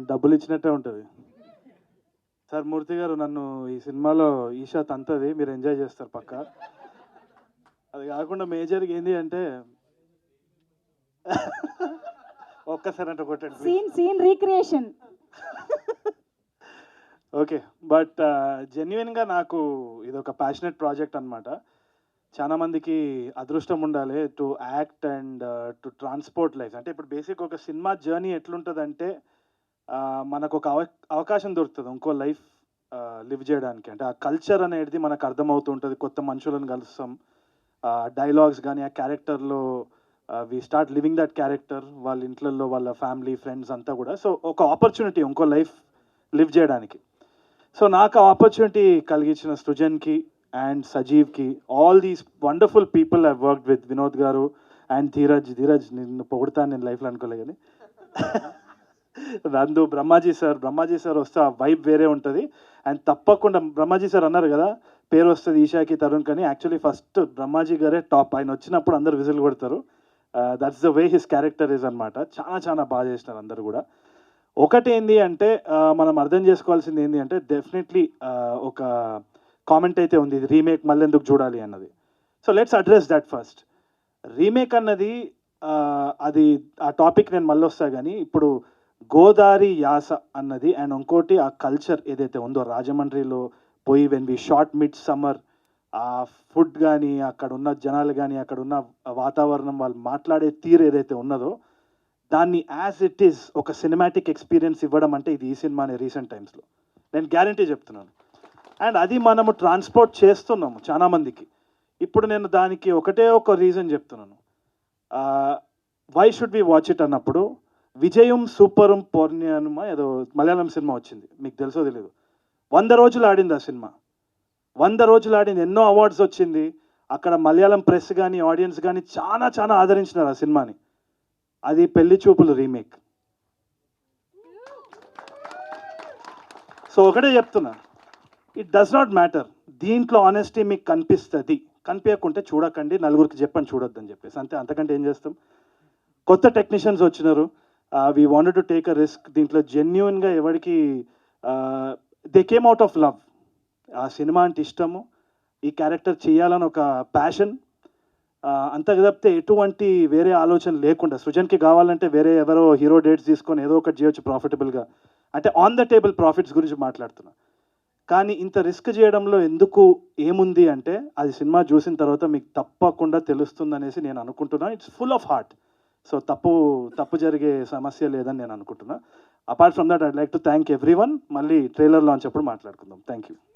నేను డబ్బులు ఇచ్చినట్టే ఉంటుంది. సార్ మూర్తి గారు, నన్ను ఈ సినిమాలో ఈషా తంతది, మీరు ఎంజాయ్ చేస్తారు పక్కా. అది కాకుండా మేజర్గా ఏంటి అంటే ఒక్కసారి అంటే కొట్టండి సీన్ రీక్రియేషన్. ఓకే, బట్ జెన్యున్గా నాకు ఇది ఒక ప్యాషనెట్ ప్రాజెక్ట్ అనమాట. చాలా మందికి అదృష్టం ఉండాలి to act and to transport life. అంటే ఇప్పుడు బేసిక్ ఒక సినిమా జర్నీ ఎట్లుంటుందంటే మనకు ఒక అవకాశం దొరుకుతుంది ఇంకో లైఫ్ లివ్ చేయడానికి. అంటే ఆ కల్చర్ అనేది మనకు అర్థమవుతూ ఉంటుంది, కొత్త మనుషులను కలుస్తాం, డైలాగ్స్ కానీ ఆ క్యారెక్టర్లో we start living that character, వాళ్ళ ఇంట్లలో వాళ్ళ ఫ్యామిలీ ఫ్రెండ్స్ అంతా కూడా. సో ఒక ఆపర్చునిటీ ఇంకో లైఫ్ లివ్ చేయడానికి. సో నాకు ఆ ఆపర్చునిటీ కలిగించిన సృజన్కి అండ్ సజీవ్కి, all these wonderful people I worked with, Vinod గారు అండ్ ధీరజ్ నిన్ను పొగుడతాను నేను లైఫ్లో అనుకోలే కానీ నందు, బ్రహ్మాజీ సార్ వస్తే ఆ వైబ్ వేరే ఉంటుంది. అండ్ తప్పకుండా బ్రహ్మాజీ సార్ అన్నారు కదా పేరు వస్తుంది ఈషాకి తరుణ్ కానీ, యాక్చువల్లీ ఫస్ట్ బ్రహ్మాజీ గారే టాప్. ఆయన వచ్చినప్పుడు అందరు విజిల్ కొడతారు. That's the way his character is అనమాట. చాలా బాగా చేసినారు అందరు కూడా. ఒకటి ఏంటి అంటే మనం అర్థం చేసుకోవాల్సింది ఏంటి అంటే డెఫినెట్లీ ఒక కామెంట్ అయితే ఉంది, ఇది రీమేక్ మళ్ళీ ఎందుకు చూడాలి అన్నది. So let's address that first. Remake అన్నది అది ఆ టాపిక్ నేను మళ్ళీ వస్తా కానీ, ఇప్పుడు గోదారి యాస అన్నది అండ్ ఇంకోటి ఆ కల్చర్ ఏదైతే ఉందో రాజమండ్రిలో పోయి when we shot mid summer, ఆ ఫుడ్ కానీ అక్కడ ఉన్న జనాలు కానీ అక్కడ ఉన్న వాతావరణం వాళ్ళు మాట్లాడే తీరు ఏదైతే ఉన్నదో దాన్ని యాజ్ ఇట్ ఈస్ ఒక సినిమాటిక్ ఎక్స్పీరియన్స్ ఇవ్వడం అంటే ఇది ఈ సినిమానే రీసెంట్ టైమ్స్లో, నేను గ్యారంటీ చెప్తున్నాను. అండ్ అది మనము ట్రాన్స్పోర్ట్ చేస్తున్నాము చాలామందికి. ఇప్పుడు నేను దానికి ఒకటే ఒక రీజన్ చెప్తున్నాను, why should we watch it అన్నప్పుడు, విజయం సూపరం పౌర్ణ్యమ ఏదో మలయాళం సినిమా వచ్చింది, మీకు తెలుసో తెలీదు. 100 రోజులు ఆడింది ఆ సినిమా. 100 రోజులు ఆడింది, ఎన్నో అవార్డ్స్ వచ్చింది. అక్కడ మలయాళం ప్రెస్ కానీ ఆడియన్స్ కానీ చాలా ఆదరించినారు ఆ సినిమాని. అది పెళ్లి చూపులు రీమేక్. సో ఒకటే చెప్తున్నా, ఇట్ డస్ నాట్ మ్యాటర్. దీంట్లో ఆనెస్టీ మీకు కనిపిస్తుంది, కనిపించకుంటే చూడకండి, నలుగురికి చెప్పని చూడొద్దని చెప్పేసి అంతే. అంతకంటే ఏం చేస్తాం. కొత్త టెక్నీషియన్స్ వచ్చినారు, we wanted to take a risk. దీంట్లో జెన్యున్గా ఎవరికి they came out of love. ఆ సినిమా అంటే ఇష్టము, ఈ క్యారెక్టర్ చేయాలని ఒక ప్యాషన్, అంతకు తప్పితే ఎటువంటి వేరే ఆలోచన లేకుండా. సృజన్కి కావాలంటే వేరే ఎవరో హీరో డేట్స్ తీసుకొని ఏదో ఒకటి చేయొచ్చు ప్రాఫిటబుల్గా, అంటే ఆన్ ద టేబుల్ ప్రాఫిట్స్ గురించి మాట్లాడుతున్నా. కానీ ఇంత రిస్క్ చేయడంలో ఎందుకు ఏముంది అంటే అది సినిమా చూసిన తర్వాత మీకు తప్పకుండా తెలుస్తుందనేసి నేను అనుకుంటున్నాను. It's full of heart. So తప్పు జరిగే సమస్య లేదని నేను అనుకుంటున్నా. Apart from that I'd like to thank every one. మళ్ళీ ట్రైలర్ లాంచ్ అప్పుడు మాట్లాడుకుందాం. Thank you.